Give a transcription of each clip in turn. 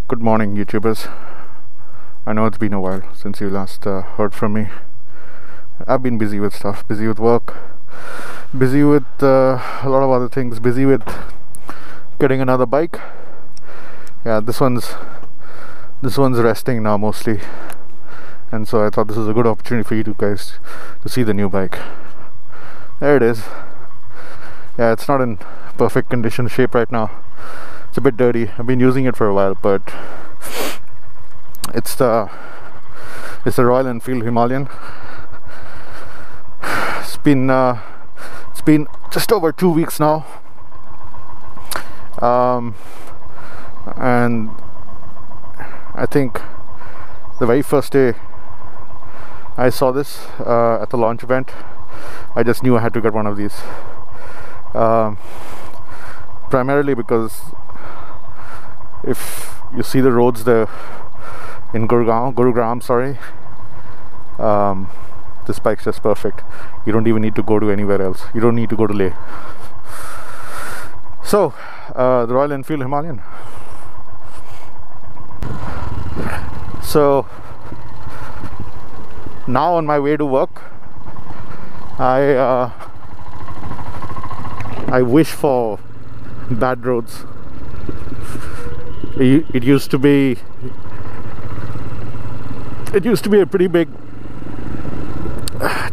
Good morning, YouTubers. I know it's been a while since you last heard from me. I've been busy with stuff, busy with work, busy with a lot of other things, busy with getting another bike. Yeah, this one's resting now mostly, and so I thought this was a good opportunity for you guys to see the new bike. There it is. Yeah, it's not in perfect condition shape right now. It's a bit dirty. I've been using it for a while, but it's the Royal Enfield Himalayan. It's been just over 2 weeks now, and I think the very first day I saw this at the launch event, I just knew I had to get one of these. Primarily because if you see the roads there in Gurugram, sorry, this bike's just perfect. You don't even need to go to anywhere else. You don't need to go to Leh. So, the Royal Enfield Himalayan. So, now on my way to work, I wish for bad roads. It used to be a pretty big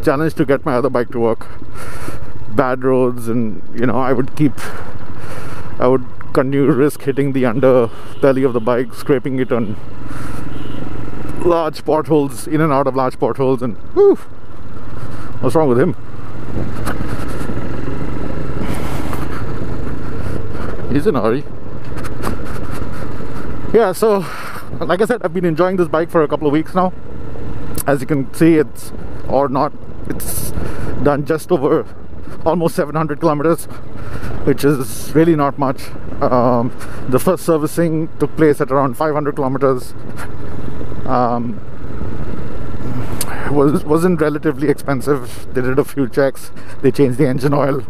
challenge to get my other bike to work. Bad roads, and I would continue to risk hitting the underbelly of the bike, scraping it on large potholes, in and out of large potholes, and whew, what's wrong with him? He's in a hurry. Yeah, so like I said, I've been enjoying this bike for a couple of weeks now. As you can see, it's done just over almost 700 kilometers, which is really not much. The first servicing took place at around 500 kilometers. Wasn't relatively expensive. They did a few checks. They changed the engine oil.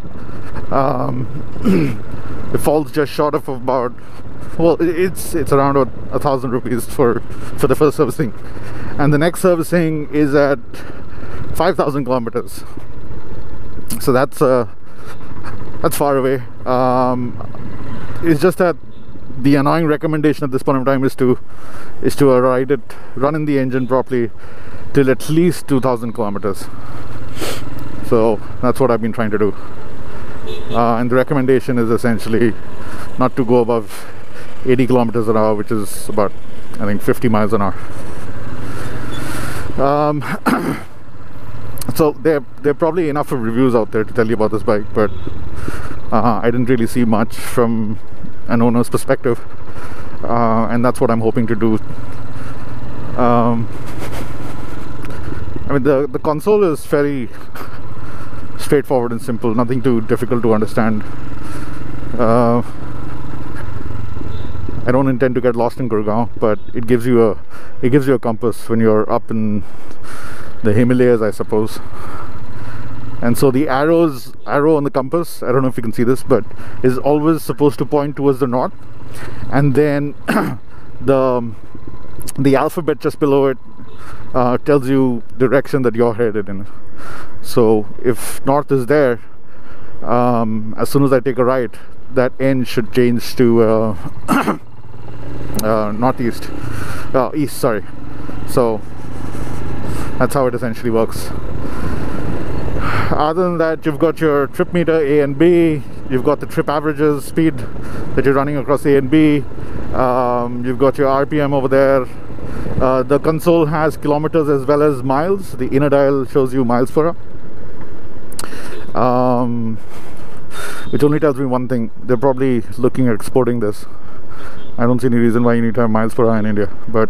It falls just short of about, well, it's around 1,000 rupees for the first servicing, and the next servicing is at 5,000 kilometers. So that's far away. It's just that the annoying recommendation at this point in time is to run in the engine properly till at least 2,000 kilometers. So that's what I've been trying to do. And the recommendation is essentially not to go above 80 kilometers an hour, which is about, I think, 50 miles an hour. So there are probably enough of reviews out there to tell you about this bike, but I didn't really see much from an owner's perspective, and that's what I'm hoping to do. I mean, the console is very straightforward and simple, nothing too difficult to understand. I don't intend to get lost in Gurgaon, but it gives you a compass when you're up in the Himalayas, I suppose. And so the arrow on the compass, I don't know if you can see this, but is always supposed to point towards the north, and then the alphabet just below it tells you direction that you're headed in. So if north is there, as soon as I take a right, that end should change to northeast, east, sorry. So that's how it essentially works. Other than that, you've got your trip meter A and B, you've got the trip averages, speed that you're running across A and B, you've got your RPM over there. The console has kilometers as well as miles. The inner dial shows you miles per hour, which only tells me one thing: they're probably looking at exporting this. I don't see any reason why you need to have miles per hour in India, but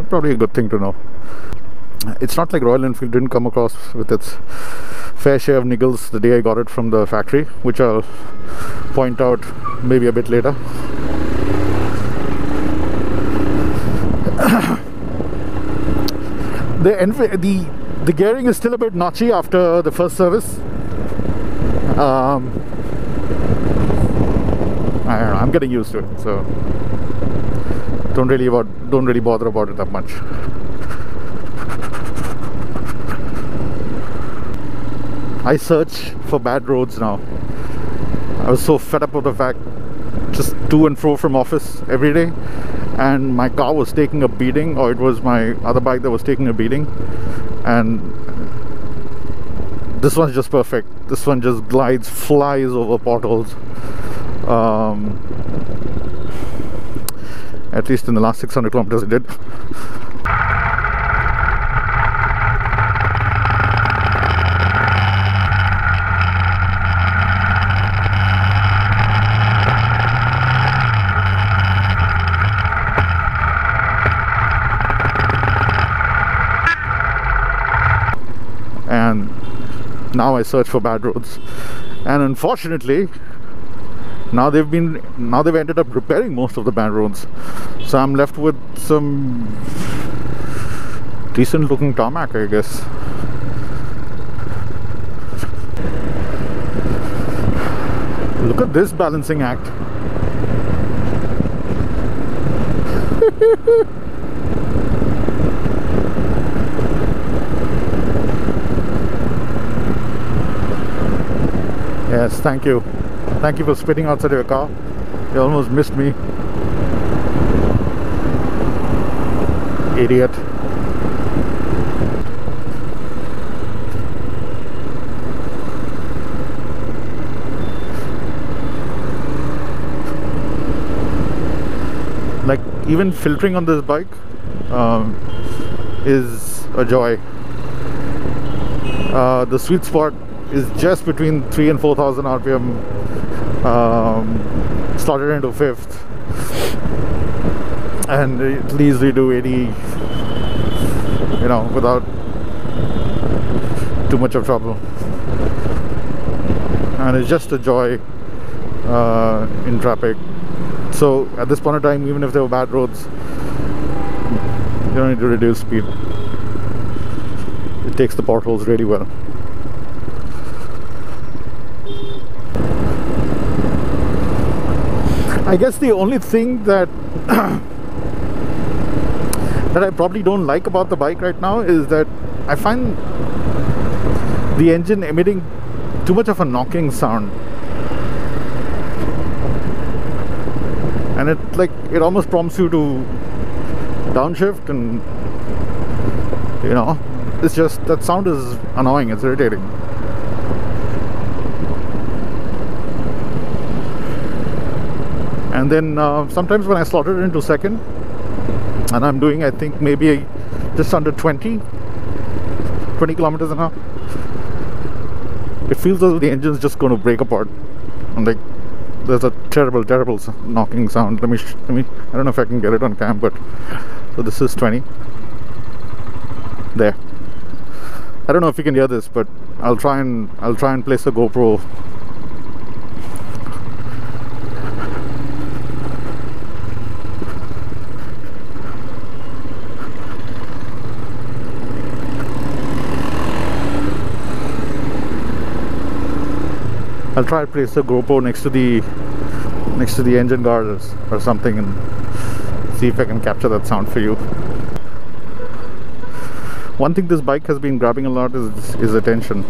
probably a good thing to know. It's not like Royal Enfield didn't come across with its fair share of niggles the day I got it from the factory, which I'll point out maybe a bit later. The gearing is still a bit notchy after the first service. I don't know, I'm getting used to it, so don't really bother about it that much. I search for bad roads now. I was so fed up with the fact, just to and fro from office every day, and my car was taking a beating, or it was my other bike that was taking a beating, and this one's just perfect. This one just flies over potholes. At least in the last 600 kilometers it did. And now I search for bad roads, and unfortunately now they've ended up repairing most of the bad roads, so I'm left with some decent looking tarmac, I guess. Look at this balancing act. Yes, thank you. Thank you for spitting outside your car. You almost missed me. Idiot. Like, even filtering on this bike is a joy. The sweet spot is just between 3,000 and 4,000 RPM, slotted into fifth, and it'll easily do 80, you know, without too much of trouble. And it's just a joy in traffic. So at this point in time, even if there were bad roads, you don't need to reduce speed. It takes the potholes really well. I guess the only thing that that I probably don't like about the bike right now is that I find the engine emitting too much of a knocking sound, and it almost prompts you to downshift, and you know, it's just, that sound is annoying, it's irritating. And then sometimes when I slot it into second and I'm doing, I think maybe just under 20 kilometers an hour, it feels as though the engine's just going to break apart, and like there's a terrible knocking sound. Let me I don't know if I can get it on cam, but so this is 20 there. I don't know if you can hear this, but I'll try and place a GoPro. I'll try to place a GoPro next to the engine guard or something, and see if I can capture that sound for you. One thing this bike has been grabbing a lot is attention.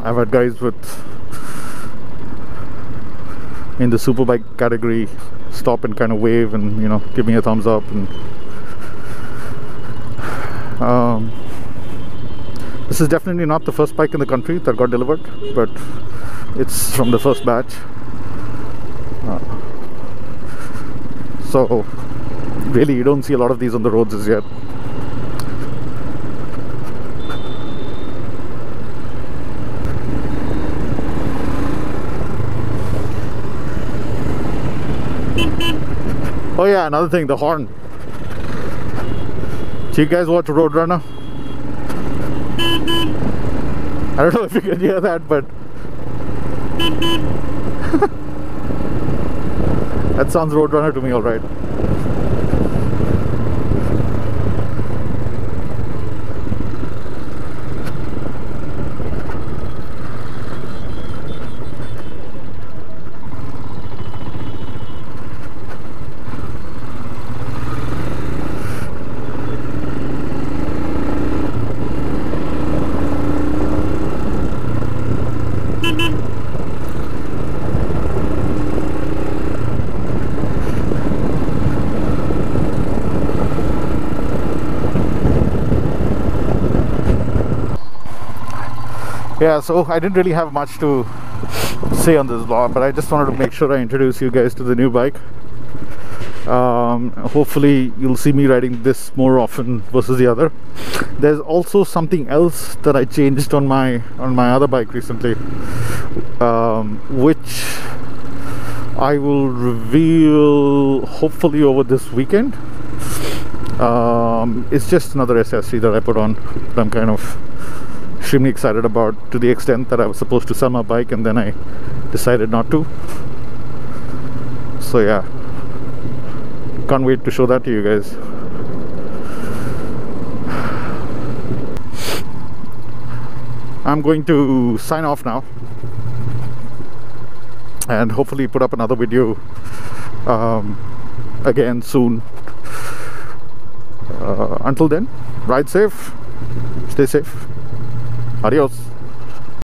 I've had guys in the superbike category stop and kind of wave and, you know, give me a thumbs up, and this is definitely not the first bike in the country that got delivered, but it's from the first batch. So really, you don't see a lot of these on the roads as yet. Oh yeah, another thing, the horn. Do you guys watch Roadrunner? I don't know if you can hear that, but that sounds Roadrunner to me, alright. yeah, so I didn't really have much to say on this vlog, but I just wanted to make sure I introduce you guys to the new bike. Hopefully you'll see me riding this more often versus the other. There's also something else that I changed on my other bike recently, which I will reveal hopefully over this weekend. It's just another accessory that I put on that I'm kind of extremely excited about, to the extent that I was supposed to sell my bike and then I decided not to. So yeah, can't wait to show that to you guys. I'm going to sign off now and hopefully put up another video again soon. Until then, ride safe, stay safe, adios.